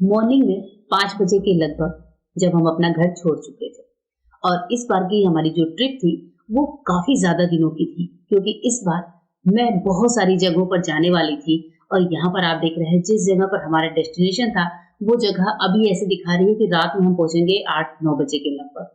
Morning में 5 बजे के लगभग जब हम अपना घर छोड़ चुके थे। और इस बार की हमारी जो ट्रिप थी वो काफ़ी ज़्यादा दिनों की थी, क्योंकि इस बार मैं बहुत सारी जगहों पर जाने वाली थी। और यहाँ पर आप देख रहे हैं जिस जगह पर हमारा डेस्टिनेशन था, वो जगह अभी ऐसे दिखा रही है कि रात में हम पहुँचेंगे 8-9 बजे के लगभग।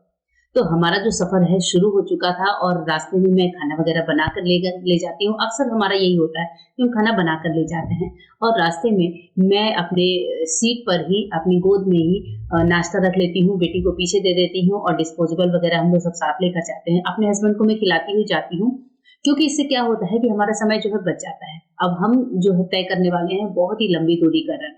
तो हमारा जो सफ़र है शुरू हो चुका था और रास्ते में मैं खाना वग़ैरह बनाकर ले जाती हूँ। अक्सर हमारा यही होता है कि हम खाना बनाकर ले जाते हैं और रास्ते में मैं अपने सीट पर ही, अपनी गोद में ही नाश्ता रख लेती हूँ, बेटी को पीछे दे देती हूँ और डिस्पोजेबल वग़ैरह हम लोग सब साथ लेकर जाते हैं। अपने हस्बैंड को मैं खिलाती हुई जाती हूँ, क्योंकि इससे क्या होता है कि हमारा समय जो है बच जाता है। अब हम जो है तय करने वाले हैं बहुत ही लंबी दूरी का रन,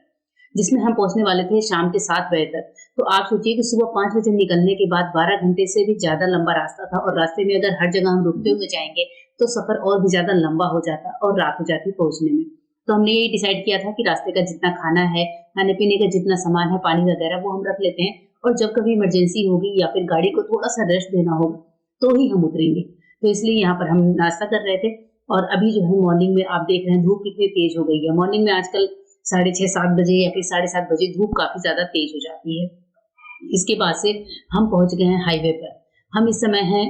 जिसमें हम पहुँचने वाले थे शाम के 7 बजे तक। तो आप सोचिए कि सुबह 5 बजे निकलने के बाद 12 घंटे से भी ज़्यादा लंबा रास्ता था और रास्ते में अगर हर जगह हम रुकते हुए जाएँगे, तो सफ़र और भी ज़्यादा लंबा हो जाता और रात हो जाती पहुँचने में। तो हमने यही डिसाइड किया था कि रास्ते का जितना खाना है, खाने-पीने का जितना सामान है, पानी वगैरह वो हम रख लेते हैं और जब कभी इमरजेंसी होगी या फिर गाड़ी को थोड़ा-सा रेस्ट देना होगा, तो ही हम उतरेंगे। तो इसलिए यहाँ पर हम नाश्ता कर रहे थे और अभी जो है मॉर्निंग में आप देख रहे हैं धूप कितनी तेज़ हो गई है। मॉर्निंग में आजकल साढ़े 6-7 बजे या फिर साढ़े 7 बजे धूप काफ़ी ज़्यादा तेज़ हो जाती है। इसके बाद से हम पहुँच गए हैं हाईवे पर। हम इस समय हैं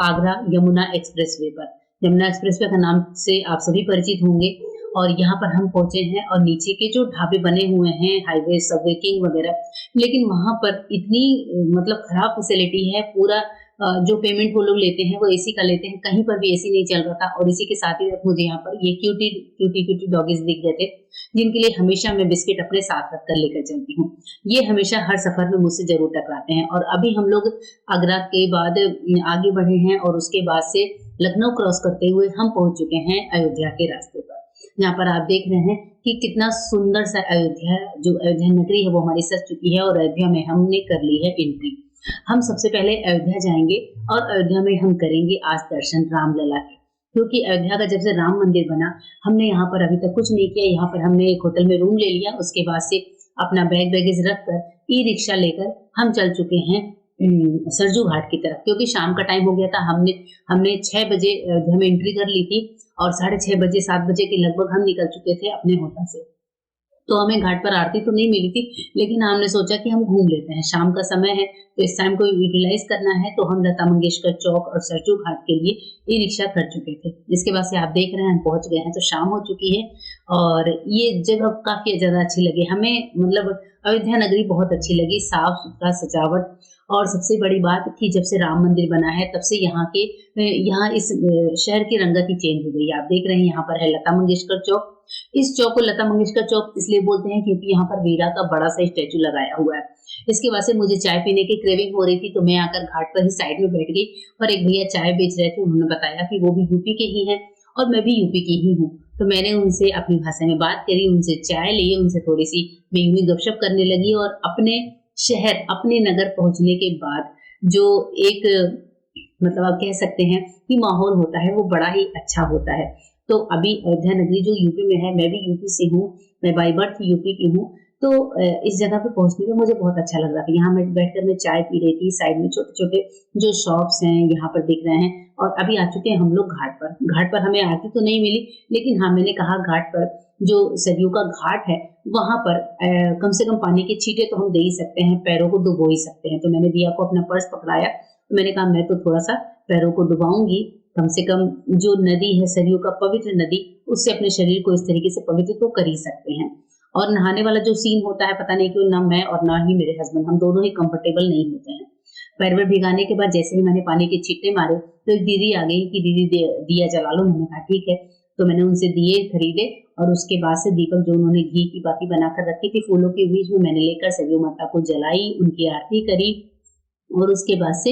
आगरा यमुना एक्सप्रेसवे पर। यमुना एक्सप्रेसवे का नाम से आप सभी परिचित होंगे और यहाँ पर हम पहुँचे हैं और नीचे के जो ढाबे बने हुए हैं हाईवे, सबवे, किंग वगैरह, लेकिन वहाँ पर इतनी मतलब खराब फैसिलिटी है। पूरा जो पेमेंट वो लोग लेते हैं वो एसी का लेते हैं, कहीं पर भी एसी नहीं चल रहा था और इसी के साथ ही मुझे यहाँ पर ये क्यूटी डॉगीज़ दिख गए थे, जिनके लिए हमेशा मैं बिस्किट अपने साथ रख कर लेकर चलती हूँ। ये हमेशा हर सफ़र में मुझसे ज़रूर टकराते हैं और अभी हम लोग आगरा के बाद आगे बढ़े हैं और उसके बाद से लखनऊ क्रॉस करते हुए हम पहुँच चुके हैं अयोध्या के रास्ते पर। यहाँ पर आप देख रहे हैं कि कितना सुंदर सा अयोध्या, जो अयोध्या नगरी है वो हमारी सज चुकी है और अयोध्या में हमने कर ली है एंट्री। हम सबसे पहले अयोध्या जाएँगे और अयोध्या में हम करेंगे आज दर्शन रामलला के, क्योंकि अयोध्या का जब से राम मंदिर बना, हमने यहाँ पर अभी तक कुछ नहीं किया। यहाँ पर हमने एक होटल में रूम ले लिया, उसके बाद से अपना बैग वैगेज रख कर ई-रिक्शा लेकर हम चल चुके हैं सरजू घाट की तरफ, क्योंकि शाम का टाइम हो गया था। हमने 6 बजे अयोध्या में एंट्री कर ली थी और साढ़े 6 बजे 7 बजे के लगभग हम निकल चुके थे अपने होटल से। तो हमें घाट पर आरती तो नहीं मिली थी, लेकिन हमने सोचा कि हम घूम लेते हैं, शाम का समय है तो इस टाइम को यूटिलाइज करना है। तो हम लता मंगेशकर चौक और सरजू घाट के लिए ई रिक्शा कर चुके थे। इसके बाद से आप देख रहे हैं हम पहुंच गए हैं, तो शाम हो चुकी है और ये जगह काफी ज्यादा अच्छी लगी हमें। मतलब अयोध्या नगरी बहुत अच्छी लगी, साफ सुथरा, सजावट, और सबसे बड़ी बात कि जब से राम मंदिर बना है तब से यहाँ इस शहर की रंगत ही चेंज हो गई है। आप देख रहे हैं यहाँ पर है लता मंगेशकर चौक। इस चौक को लता मंगेशकर चौक इसलिए बोलते हैं क्योंकि यहाँ पर वीरा का बड़ा सा स्टैचू लगाया हुआ है। इसके बाद से मुझे चाय पीने की क्रेविंग हो रही थी, तो मैं आकर घाट पर ही साइड में बैठ गई और एक भैया चाय बेच रहे थे, उन्होंने बताया कि वो भी यूपी के ही हैं और मैं भी यूपी की ही हूँ। तो मैंने उनसे अपनी भाषा में बात करी, उनसे चाय ली, उनसे थोड़ी सी मैं यूं ही गपशप करने लगी और अपने शहर, अपने नगर पहुंचने के बाद जो एक मतलब आप कह सकते हैं कि माहौल होता है वो बड़ा ही अच्छा होता है। तो अभी अयोध्या नगरी जो यूपी में है, मैं भी यूपी से हूँ, मैं बाय बर्थ यूपी की हूँ। तो इस जगह पे पहुंचने में मुझे बहुत अच्छा लग रहा था। यहाँ मैं बैठकर मैं चाय पी रही थी, साइड में छोटे छोटे जो शॉप्स हैं यहाँ पर दिख रहे हैं। और अभी आ चुके हैं हम लोग घाट पर। घाट पर हमें आरती तो नहीं मिली, लेकिन हाँ मैंने कहा घाट पर जो सरयू का घाट है वहां पर कम से कम पानी के छींटे तो हम दे ही सकते हैं, पैरों को डुबो ही सकते हैं। तो मैंने दिया को अपना पर्स पकड़ाया, तो मैंने कहा मैं तो थोड़ा सा पैरों को डुबाऊंगी, कम से कम जो नदी है सरयू का पवित्र नदी, उससे अपने शरीर को इस तरीके से पवित्र तो कर ही सकते हैं। और नहाने वाला जो सीन होता है, पता नहीं क्यों ना मैं और ना ही मेरे हस्बैंड, हम दोनों ही कंफर्टेबल नहीं होते हैं। पैर में भिगाने के बाद जैसे ही मैंने पानी के छींटे मारे तो एक दीदी आ गई कि दीदी दिया जला लो। मैंने कहा ठीक है, तो मैंने उनसे दिए खरीदे और उसके बाद से दीपक जो उन्होंने घी की बाती बनाकर रखी थी फूलों के बीच में, मैंने लेकर सरयू माता को जलाई, उनकी आरती करी और उसके बाद से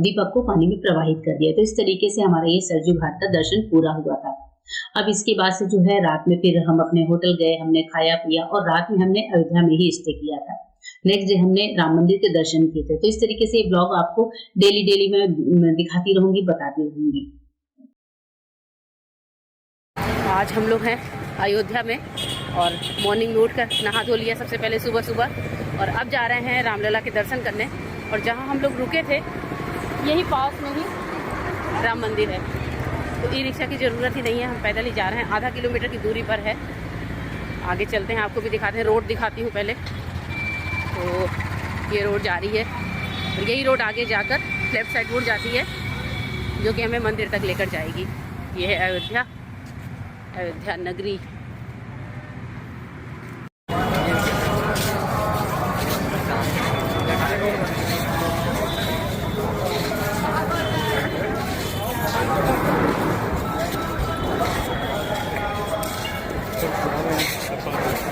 दीपक को पानी में प्रवाहित कर दिया। तो इस तरीके से हमारा ये सरयू घाट का दर्शन पूरा हुआ था। अब इसके बाद से जो है रात में फिर हम अपने होटल गए, हमने खाया पिया और रात में हमने अयोध्या में ही स्टे किया था। नेक्स्ट डे हमने राम मंदिर के दर्शन किए थे। तो इस तरीके से ये ब्लॉग आपको डेली मैं दिखाती रहूंगी, बताती रहूंगी। आज हम लोग हैं अयोध्या में और मॉर्निंग में उठकर नहा धो लिया सबसे पहले सुबह सुबह, और अब जा रहे हैं रामलला के दर्शन करने। और जहां हम लोग रुके थे यही पास में ही राम मंदिर है, तो ई रिक्शा की ज़रूरत ही नहीं है, हम पैदल ही जा रहे हैं। आधा किलोमीटर की दूरी पर है। आगे चलते हैं, आपको भी दिखाते हैं, रोड दिखाती हूँ पहले। तो ये रोड जा रही है और यही रोड आगे जाकर लेफ़्ट साइड मुड़ जाती है, जो कि हमें मंदिर तक लेकर जाएगी। ये है अयोध्या, अयोध्या नगरी।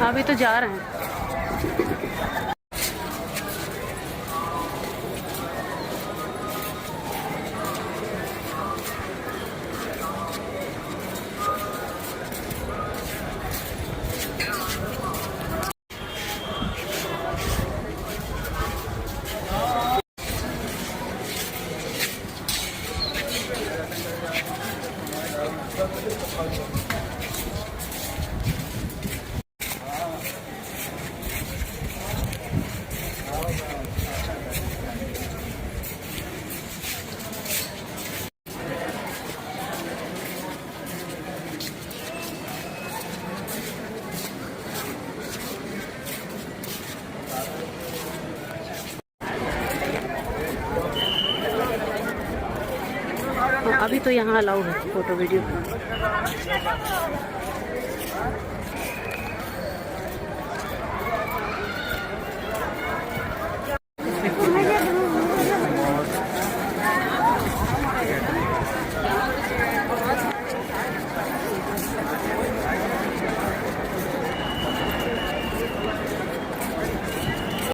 अभी तो जा रहे हैं। अभी तो यहाँ अलाउड है फोटो वीडियो।